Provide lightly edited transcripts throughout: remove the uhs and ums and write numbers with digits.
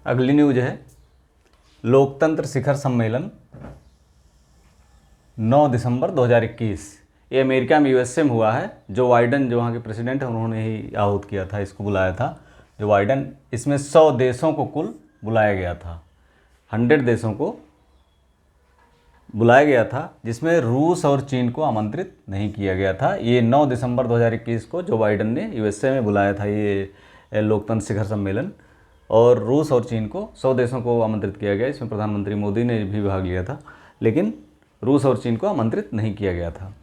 अगली न्यूज है लोकतंत्र शिखर सम्मेलन 9 दिसंबर 2021। ये अमेरिका में यूएसए में हुआ है। जो बाइडन जो वहाँ के प्रेसिडेंट हैं उन्होंने ही आहूत किया था, इसको बुलाया था जो बाइडन। इसमें 100 देशों को कुल बुलाया गया था, 100 देशों को बुलाया गया था, जिसमें रूस और चीन को आमंत्रित नहीं किया गया था। ये 9 दिसंबर 2021 को जो बाइडन ने यूएसए में बुलाया था ये लोकतंत्र शिखर सम्मेलन, और रूस और चीन को 100 देशों को आमंत्रित किया गया। इसमें प्रधानमंत्री मोदी ने भी भाग लिया था, लेकिन रूस और चीन को आमंत्रित नहीं किया गया था।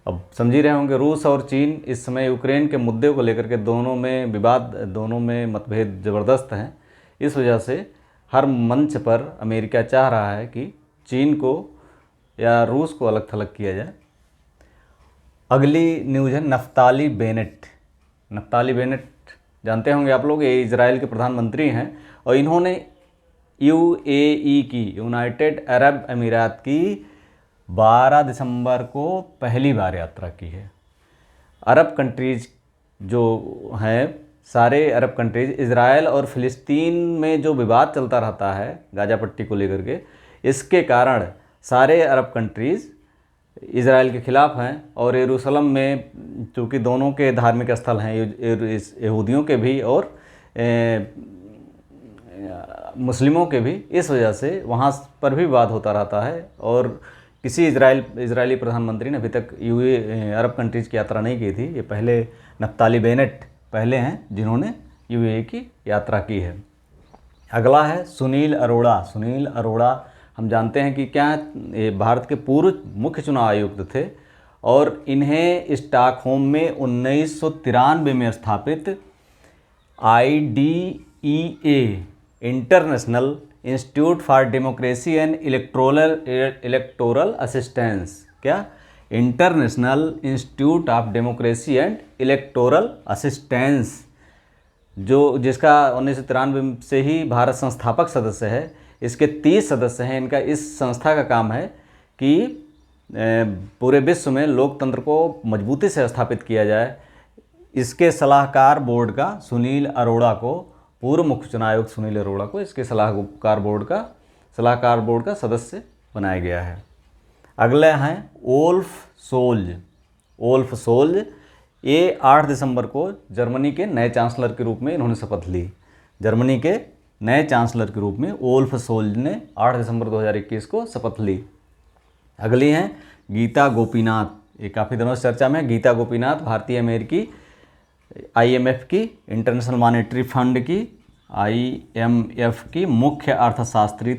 अब समझ ही रहे होंगे, रूस और चीन इस समय यूक्रेन के मुद्दे को लेकर के दोनों में विवाद, दोनों में मतभेद ज़बरदस्त हैं। इस वजह से हर मंच पर अमेरिका चाह रहा है कि चीन को या रूस को अलग थलग किया जाए। अगली न्यूज़ है नफ्ताली बेनेट। नफ्ताली बेनेट जानते होंगे आप लोग, ये इजराइल के प्रधानमंत्री हैं और इन्होंने यूएई की, यूनाइटेड अरब अमीरात की 12 दिसंबर को पहली बार यात्रा की है। अरब कंट्रीज़ जो हैं, सारे अरब कंट्रीज़, इजराइल और फ़िलिस्तीन में जो विवाद चलता रहता है गाज़ा पट्टी को लेकर के, इसके कारण सारे अरब कंट्रीज़ इजराइल के ख़िलाफ़ हैं। और यरूशलेम में चूँकि दोनों के धार्मिक स्थल हैं, यहूदियों के भी और मुस्लिमों के भी, इस वजह से वहाँ पर भी विवाद होता रहता है। और किसी इजरायली प्रधानमंत्री ने अभी तक अरब कंट्रीज़ की यात्रा नहीं की थी। ये पहले नफ्ताली बेनेट पहले हैं जिन्होंने यूएई की यात्रा की है। अगला है सुनील अरोड़ा। सुनील अरोड़ा हम जानते हैं कि क्या ये भारत के पूर्व मुख्य चुनाव आयुक्त थे और इन्हें स्टॉकहोम में 1993 में स्थापित IDEA international institute for democracy and electoral assistance, क्या international institute of democracy and electoral assistance, जो जिसका 1993 से ही भारत संस्थापक सदस्य है। इसके 30 सदस्य हैं। इनका इस संस्था का काम है कि पूरे विश्व में लोकतंत्र को मजबूती से स्थापित किया जाए। इसके सलाहकार बोर्ड का सुनील अरोड़ा को, पूर्व मुख्य चुनाव आयुक्त सुनील अरोड़ा को इसके सलाहकार बोर्ड का सदस्य बनाया गया है। अगले हैं ओल्फ सोल्ज। ओल्फ सोल्ज ये 8 दिसंबर को जर्मनी के नए चांसलर के रूप में इन्होंने शपथ ली। जर्मनी के नए चांसलर के रूप में ओल्फ सोल्ज ने 8 दिसंबर 2021 को शपथ ली। अगली हैं गीता गोपीनाथ। ये काफ़ी दिनों से चर्चा में है। गीता गोपीनाथ भारतीय अमेरिकी IMF की, इंटरनेशनल मॉनेटरी फंड की, IMF की मुख्य अर्थशास्त्री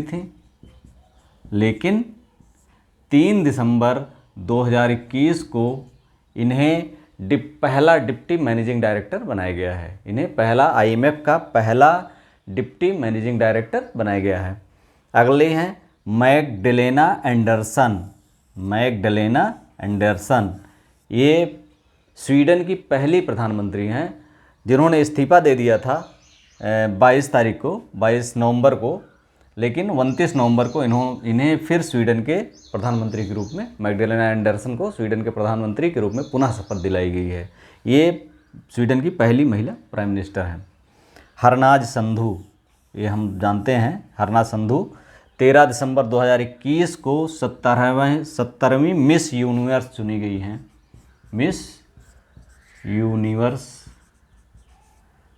थी। लेकिन 3 दिसंबर 2021 को इन्हें पहला डिप्टी मैनेजिंग डायरेक्टर बनाया गया है। इन्हें पहला IMF का पहला डिप्टी मैनेजिंग डायरेक्टर बनाया गया है। अगले हैं मैगडेलेना एंडरसन। ये स्वीडन की पहली प्रधानमंत्री हैं जिन्होंने इस्तीफा दे दिया था 22 नवंबर को, लेकिन 29 नवंबर को इन्हें फिर स्वीडन के प्रधानमंत्री के रूप में, मैगडेलेना एंडरसन को स्वीडन के प्रधानमंत्री के रूप में पुनः शपथ दिलाई गई है। ये स्वीडन की पहली महिला प्राइम मिनिस्टर हैं। हरनाज संधू, ये हम जानते हैं, हरनाज संधू 13 दिसंबर 2021 को 70वीं मिस यूनिवर्स चुनी गई हैं। मिस यूनिवर्स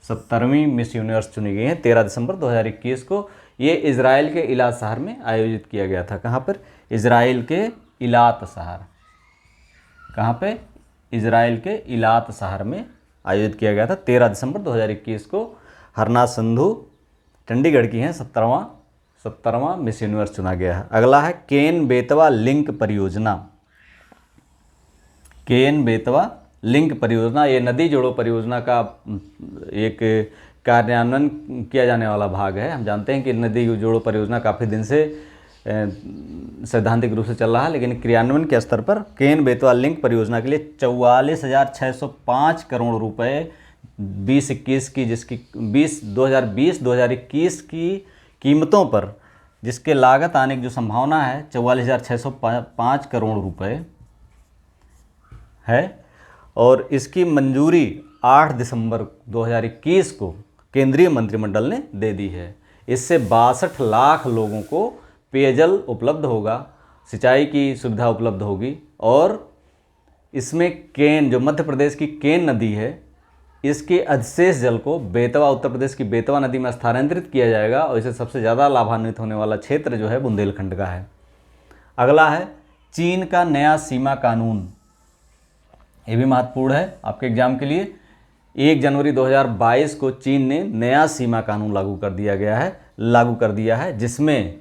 70वीं मिस यूनिवर्स चुनी गई हैं 13 दिसंबर 2021 को। ये इजराइल के इलात शहर में आयोजित किया गया था। कहाँ पर? इजराइल के इलात शहर। कहाँ पे? इजराइल के इलात शहर में आयोजित किया गया था 13 दिसंबर 2021 को। हरनाज संधू चंडीगढ़ की हैं। 70वां मिस यूनिवर्स चुना गया है। अगला है केन बेतवा लिंक परियोजना। केन बेतवा लिंक परियोजना ये नदी जोड़ो परियोजना का एक कार्यान्वयन किया जाने वाला भाग है। हम जानते हैं कि नदी जोड़ो परियोजना काफ़ी दिन से सैद्धांतिक रूप से चल रहा है, लेकिन क्रियान्वयन के स्तर पर केन बेतवा लिंक परियोजना के लिए 44,605 करोड़ रुपए 2021 की, जिसकी 2020-2021 की कीमतों पर जिसके लागत आने की जो संभावना है 44,605 करोड़ रुपए है। और इसकी मंजूरी 8 दिसंबर 2021 को केंद्रीय मंत्रिमंडल ने दे दी है। इससे 62 लाख लोगों को पेयजल उपलब्ध होगा, सिंचाई की सुविधा उपलब्ध होगी। और इसमें केन, जो मध्य प्रदेश की केन नदी है, इसके अधिशेष जल को बेतवा, उत्तर प्रदेश की बेतवा नदी में स्थानांतरित किया जाएगा और इससे सबसे ज़्यादा लाभान्वित होने वाला क्षेत्र जो है बुंदेलखंड का है। अगला है चीन का नया सीमा कानून। ये भी महत्वपूर्ण है आपके एग्जाम के लिए। 1 जनवरी 2022 को चीन ने नया सीमा कानून लागू कर दिया है, जिसमें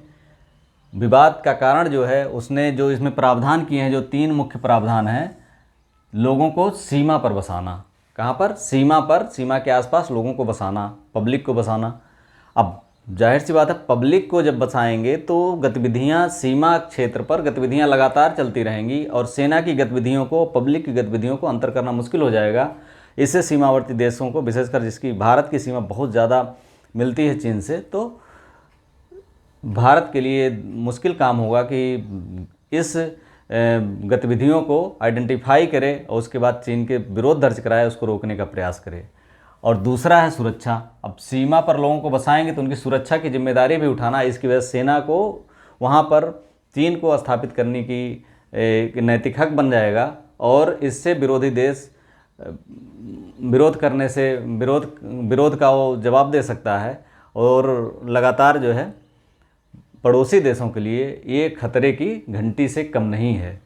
विवाद का कारण जो है, उसने जो इसमें प्रावधान किए हैं, जो 3 मुख्य प्रावधान हैं, लोगों को सीमा पर बसाना। कहाँ पर? सीमा पर, सीमा के आसपास लोगों को बसाना, पब्लिक को बसाना। अब जाहिर सी बात है, पब्लिक को जब बसाएंगे तो गतिविधियाँ, सीमा क्षेत्र पर गतिविधियाँ लगातार चलती रहेंगी और सेना की गतिविधियों को, पब्लिक की गतिविधियों को अंतर करना मुश्किल हो जाएगा। इससे सीमावर्ती देशों को, विशेषकर जिसकी भारत की सीमा बहुत ज़्यादा मिलती है चीन से, तो भारत के लिए मुश्किल काम होगा कि इस गतिविधियों को आइडेंटिफाई करे और उसके बाद चीन के विरोध दर्ज कराए, उसको रोकने का प्रयास करे। और दूसरा है सुरक्षा। अब सीमा पर लोगों को बसाएंगे तो उनकी सुरक्षा की जिम्मेदारी भी उठाना। इसकी वजह से सेना को वहाँ पर चीन को स्थापित करने की नैतिक हक बन जाएगा और इससे विरोधी देश विरोध करने से विरोध का वो जवाब दे सकता है। और लगातार जो है पड़ोसी देशों के लिए ये खतरे की घंटी से कम नहीं है।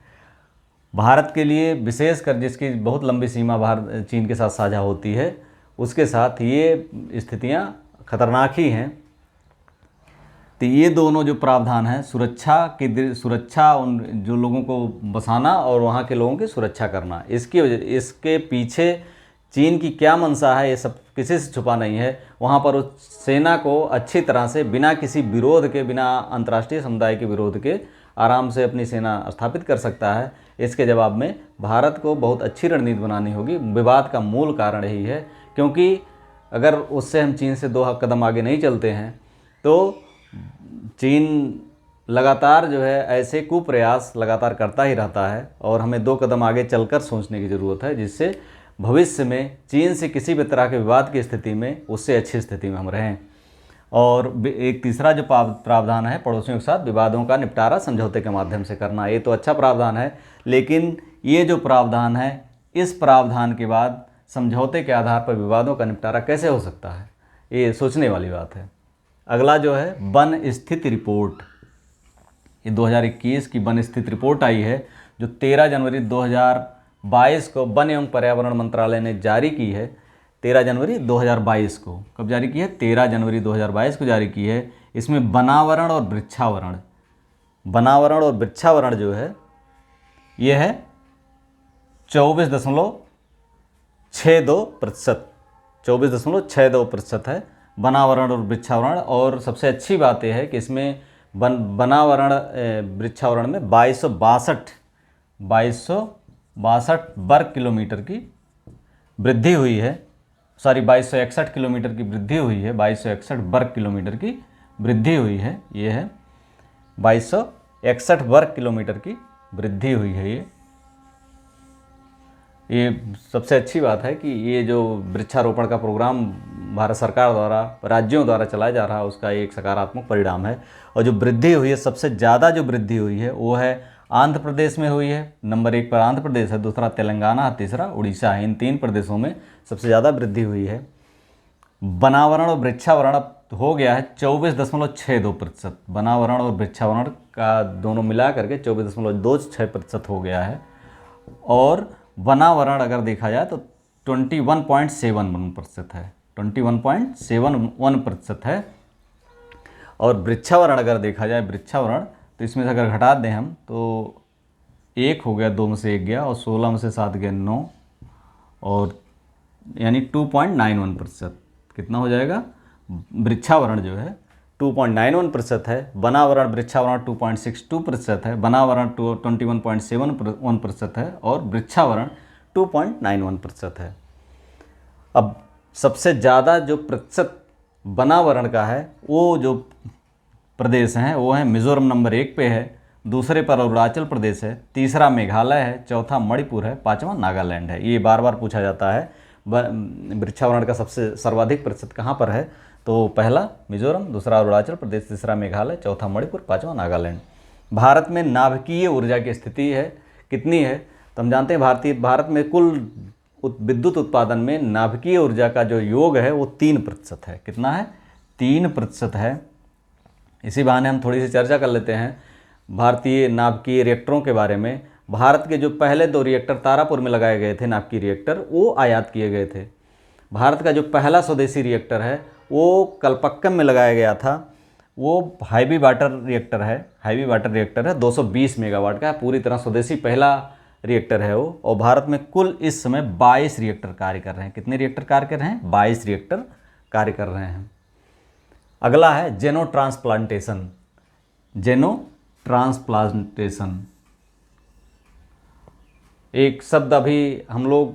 भारत के लिए, विशेषकर जिसकी बहुत लंबी सीमा भारत चीन के साथ साझा होती है, उसके साथ ये स्थितियां खतरनाक ही हैं। तो ये दोनों जो प्रावधान हैं, सुरक्षा उन जो लोगों को बसाना और वहाँ के लोगों की सुरक्षा करना, इसके पीछे चीन की क्या मंशा है, ये सब किसी से छुपा नहीं है। वहाँ पर उस सेना को अच्छी तरह से, बिना किसी विरोध के, बिना अंतर्राष्ट्रीय समुदाय के विरोध के, आराम से अपनी सेना स्थापित कर सकता है। इसके जवाब में भारत को बहुत अच्छी रणनीति बनानी होगी। विवाद का मूल कारण यही है, क्योंकि अगर उससे हम चीन से 2 कदम आगे नहीं चलते हैं तो चीन लगातार जो है ऐसे कुप्रयास लगातार करता ही रहता है और हमें 2 कदम आगे चलकर सोचने की ज़रूरत है, जिससे भविष्य में चीन से किसी भी तरह के विवाद की स्थिति में उससे अच्छी स्थिति में हम रहें। और एक तीसरा जो प्रावधान है, पड़ोसियों के साथ विवादों का निपटारा समझौते के माध्यम से करना। ये तो अच्छा प्रावधान है, लेकिन ये जो प्रावधान है, इस प्रावधान के बाद समझौते के आधार पर विवादों का निपटारा कैसे हो सकता है, ये सोचने वाली बात है। अगला जो है वन स्थिति रिपोर्ट। ये 2021 की वन स्थिति रिपोर्ट आई है, जो 13 जनवरी 2022 को वन एवं पर्यावरण मंत्रालय ने जारी की है। 13 जनवरी 2022 को कब जारी की है? 13 जनवरी 2022 को जारी की है। इसमें वनावरण और वृक्षावरण जो है, ये है 24.62%। 24.62% है वनावरण और वृक्षावरण। और सबसे अच्छी बात यह है कि इसमें वनावरण वृक्षावरण में 2262 वर्ग किलोमीटर की वृद्धि हुई है। 2261 किलोमीटर की वृद्धि हुई है। 2261 वर्ग किलोमीटर की वृद्धि हुई है। ये है 2261 वर्ग किलोमीटर की वृद्धि हुई है। ये सबसे अच्छी बात है कि ये जो वृक्षारोपण का प्रोग्राम भारत सरकार द्वारा, राज्यों द्वारा चलाया जा रहा है, उसका एक सकारात्मक परिणाम है। और जो वृद्धि हुई है, सबसे ज़्यादा जो वृद्धि हुई है वो है आंध्र प्रदेश में हुई है। नंबर 1 पर आंध्र प्रदेश है, दूसरा तेलंगाना है, तीसरा उड़ीसा है। इन 3 प्रदेशों में सबसे ज़्यादा वृद्धि हुई है। वनावरण और वृक्षावरण हो गया है 24.62%। वनावरण और वृक्षावरण का दोनों मिला करके 24.26% हो गया है। और वनावरण अगर देखा जाए तो 21.71% है। 21.71% है। और वृक्षावरण अगर देखा जाए, वृक्षावरण तो इसमें से अगर घटा दें हम तो 1 हो गया, 2 में से 1 गया और 16 में से 7 गया 9, और यानी 2.91%। कितना हो जाएगा? वृक्षावरण जो है 2.91% है। वनावरण वृक्षावरण 2.62% है। वनावरण 21.71% है और वृक्षावरण 2.91% है। अब सबसे ज़्यादा जो प्रतिशत वनावरण का है, वो जो प्रदेश हैं वो है मिज़ोरम नंबर 1 पे है, दूसरे पर अरुणाचल प्रदेश है, तीसरा मेघालय है, चौथा मणिपुर है, 5वां नागालैंड है। ये बार बार पूछा जाता है। वृक्षावरण का सबसे सर्वाधिक प्रतिशत कहाँ पर है? तो पहला मिजोरम, दूसरा अरुणाचल प्रदेश, तीसरा मेघालय, चौथा मणिपुर, पांचवा नागालैंड। भारत में नाभिकीय ऊर्जा की स्थिति है कितनी है? तो हम जानते हैं भारत में कुल विद्युत उत्पादन में नाभिकीय ऊर्जा का जो योग है वो 3% है। कितना है? 3% है। इसी बहाने हम थोड़ी सी चर्चा कर लेते हैं भारतीय नाभिकीय रिएक्टरों के बारे में। भारत के जो पहले 2 रिएक्टर तारापुर में लगाए गए थे नाभिकीय रिएक्टर, वो आयात किए गए थे। भारत का जो पहला स्वदेशी रिएक्टर है वो कलपक्कम में लगाया गया था, वो हैवी वाटर रिएक्टर है। हैवी वाटर रिएक्टर है, 220 मेगावाट का, पूरी तरह स्वदेशी पहला रिएक्टर है वो। और भारत में कुल इस समय 22 रिएक्टर कार्य कर रहे हैं। कितने रिएक्टर कार्य कर रहे हैं? 22 रिएक्टर कार्य कर रहे हैं। अगला है जेनो ट्रांसप्लांटेशन। जेनो ट्रांसप्लांटेशन एक शब्द अभी हम लोग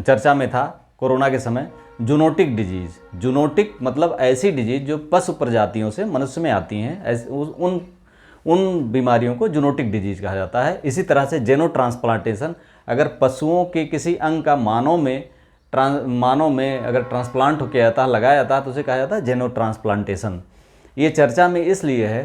चर्चा में था कोरोना के समय, जूनोटिक डिजीज। जूनोटिक मतलब ऐसी डिजीज जो पशु प्रजातियों से मनुष्य में आती हैं, उन बीमारियों को जूनोटिक डिजीज कहा जाता है। इसी तरह से जेनो ट्रांसप्लांटेशन, अगर पशुओं के किसी अंग का मानव में अगर ट्रांसप्लांट किया जाता है, लगाया जाता है, तो उसे कहा जाता है जेनो ट्रांसप्लांटेशन। ये चर्चा में इसलिए है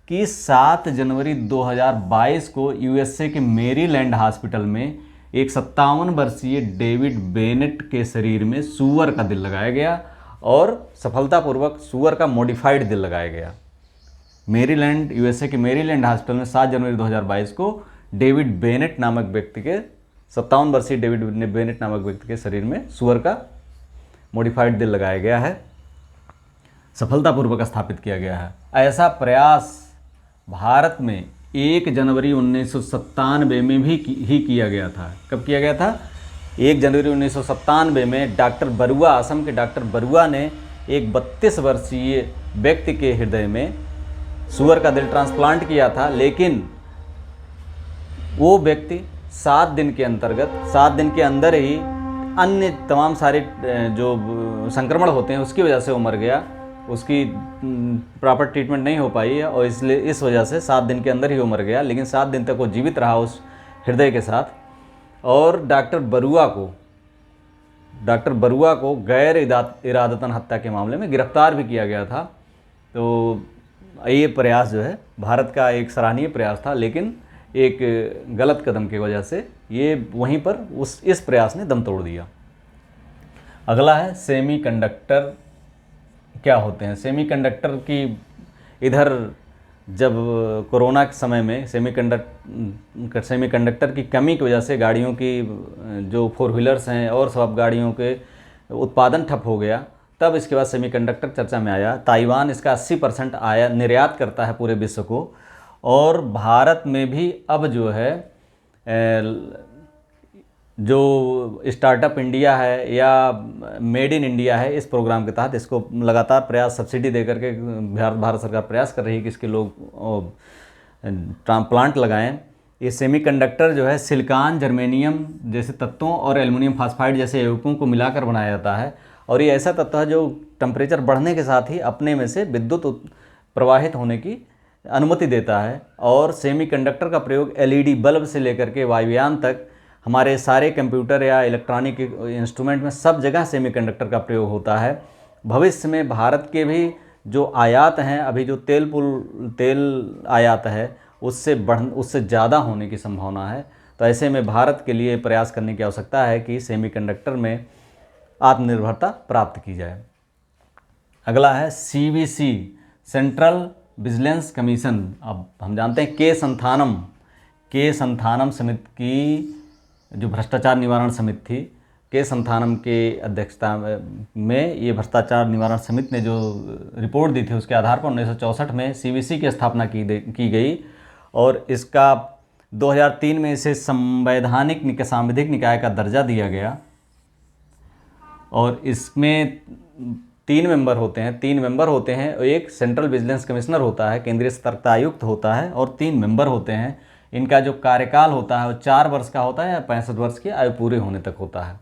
कि 7 जनवरी 2022 को यूएसए के मेरीलैंड हॉस्पिटल में एक 57 वर्षीय डेविड बेनेट के शरीर में सूअर का दिल लगाया गया और सफलतापूर्वक सूअर का मॉडिफाइड दिल लगाया गया। मेरीलैंड, यूएसए के मेरीलैंड हॉस्पिटल में 7 जनवरी 2022 को डेविड बेनेट नामक व्यक्ति के 57 वर्षीय डेविड बेनेट नामक व्यक्ति के शरीर में सूअर का मॉडिफाइड दिल लगाया गया है, सफलतापूर्वक स्थापित किया गया है। ऐसा प्रयास भारत में 1 जनवरी 1997 में भी किया गया था। कब किया गया था? 1 जनवरी 1997 में डॉक्टर बरुआ, असम के डॉक्टर बरुआ ने एक 32 वर्षीय व्यक्ति के हृदय में सूअर का दिल ट्रांसप्लांट किया था, लेकिन वो व्यक्ति 7 दिन के अंदर ही अन्य तमाम सारे जो संक्रमण होते हैं उसकी वजह से वो मर गया। उसकी प्रॉपर ट्रीटमेंट नहीं हो पाई है और इसलिए इस वजह से 7 दिन के अंदर ही वो मर गया, लेकिन 7 दिन तक वो जीवित रहा उस हृदय के साथ। और डॉक्टर बरुआ को गैर इरादतन हत्या के मामले में गिरफ्तार भी किया गया था। तो ये प्रयास जो है भारत का एक सराहनीय प्रयास था, लेकिन एक गलत कदम की वजह से ये वहीं पर इस प्रयास ने दम तोड़ दिया। अगला है सेमीकंडक्टर क्या होते हैं। सेमीकंडक्टर की इधर जब कोरोना के समय में सेमीकंडक्टर की कमी की वजह से गाड़ियों की जो 4 व्हीलर्स हैं और सब गाड़ियों के उत्पादन ठप हो गया, तब इसके बाद सेमीकंडक्टर चर्चा में आया। ताइवान इसका 80% निर्यात करता है पूरे विश्व को। और भारत में भी अब जो है जो स्टार्टअप इंडिया है या मेड इन इंडिया है, इस प्रोग्राम के तहत इसको लगातार प्रयास सब्सिडी दे करके भारत सरकार प्रयास कर रही है कि इसके लोग प्लांट लगाएं। ये सेमीकंडक्टर जो है सिलिकॉन, जर्मेनियम जैसे तत्वों और एल्युमिनियम फास्फाइड जैसे यौगिकों को मिलाकर बनाया जाता है। और ये ऐसा तत्व है जो टेम्परेचर बढ़ने के साथ ही अपने में से विद्युत प्रवाहित होने की अनुमति देता है। और सेमीकंडक्टर का प्रयोग एलईडी बल्ब से लेकर के वायुयान तक हमारे सारे कंप्यूटर या इलेक्ट्रॉनिक इंस्ट्रूमेंट में सब जगह सेमीकंडक्टर का प्रयोग होता है। भविष्य में भारत के भी जो आयात हैं, अभी जो तेल आयात है उससे ज़्यादा होने की संभावना है। तो ऐसे में भारत के लिए प्रयास करने की आवश्यकता है कि सेमीकंडक्टर में आत्मनिर्भरता प्राप्त की जाए। अगला है सीवीसी, सेंट्रल विजिलेंस कमीशन। अब हम जानते हैं के संथानम समिति की जो भ्रष्टाचार निवारण समिति थी, के संथानम के अध्यक्षता में ये भ्रष्टाचार निवारण समिति ने जो रिपोर्ट दी थी उसके आधार पर 1964 में सीवीसी की स्थापना की गई। और इसका 2003 में इसे सांविधिक निकाय का दर्जा दिया गया। और इसमें 3 मेंबर होते हैं। एक सेंट्रल विजिलेंस कमिश्नर होता है, केंद्रीय सतर्कता आयुक्त होता है, और 3 मेंबर होते हैं। इनका जो कार्यकाल होता है वो 4 वर्ष का होता है या 65 वर्ष की आयु पूरी होने तक होता है।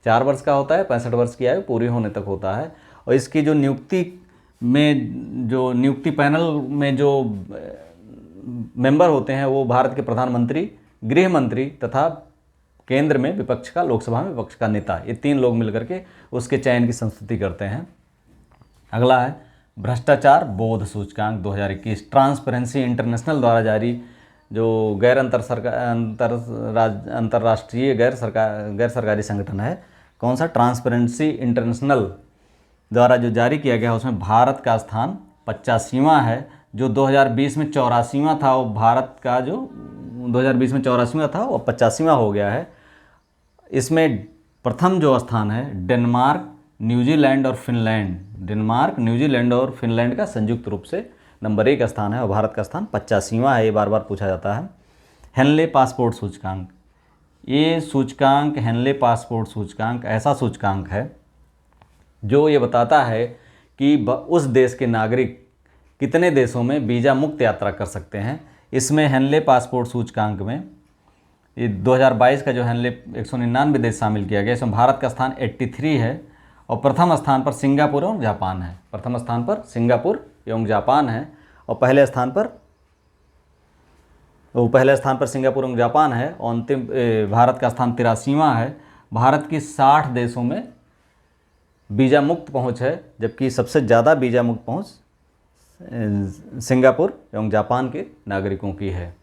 4 वर्ष का होता है, 65 वर्ष की आयु पूरी होने तक होता है। और इसकी जो नियुक्ति पैनल में जो मेंबर होते हैं वो भारत के प्रधानमंत्री, गृह मंत्री तथा केंद्र में विपक्ष का, लोकसभा में विपक्ष का नेता, ये 3 लोग मिलकर के उसके चयन की संस्तुति करते हैं। अगला है भ्रष्टाचार बोध सूचकांक 2021, ट्रांसपेरेंसी इंटरनेशनल द्वारा जारी जो अंतर्राष्ट्रीय गैर सरकारी संगठन है। कौन सा? ट्रांसपेरेंसी इंटरनेशनल द्वारा जो जारी किया गया, उसमें भारत का स्थान 85वां है। जो 2020 में 84वां था, वो भारत का जो 2020 में 84वां था वो 85वां हो गया है। इसमें प्रथम जो स्थान है डेनमार्क, न्यूजीलैंड और फिनलैंड, डेनमार्क, न्यूजीलैंड और फिनलैंड का संयुक्त रूप से नंबर 1 स्थान है और भारत का स्थान 85वां है। ये बार बार पूछा जाता है। हेनले पासपोर्ट सूचकांक, ये सूचकांक हेनले पासपोर्ट सूचकांक ऐसा सूचकांक है जो ये बताता है कि उस देश के नागरिक कितने देशों में वीज़ा मुक्त यात्रा कर सकते हैं। इसमें हेनले पासपोर्ट सूचकांक में ये 2022 का जो हेनले 199 देश शामिल किया गया, इसमें भारत का स्थान 83 है और प्रथम स्थान पर सिंगापुर और जापान है। प्रथम स्थान पर सिंगापुर एवं जापान है और पहले स्थान पर सिंगापुर एवं जापान है और अंतिम भारत का स्थान 83वां है। भारत की 60 देशों में वीज़ा मुक्त पहुंच है, जबकि सबसे ज़्यादा वीज़ा मुक्त पहुंच सिंगापुर एवं जापान के नागरिकों की है।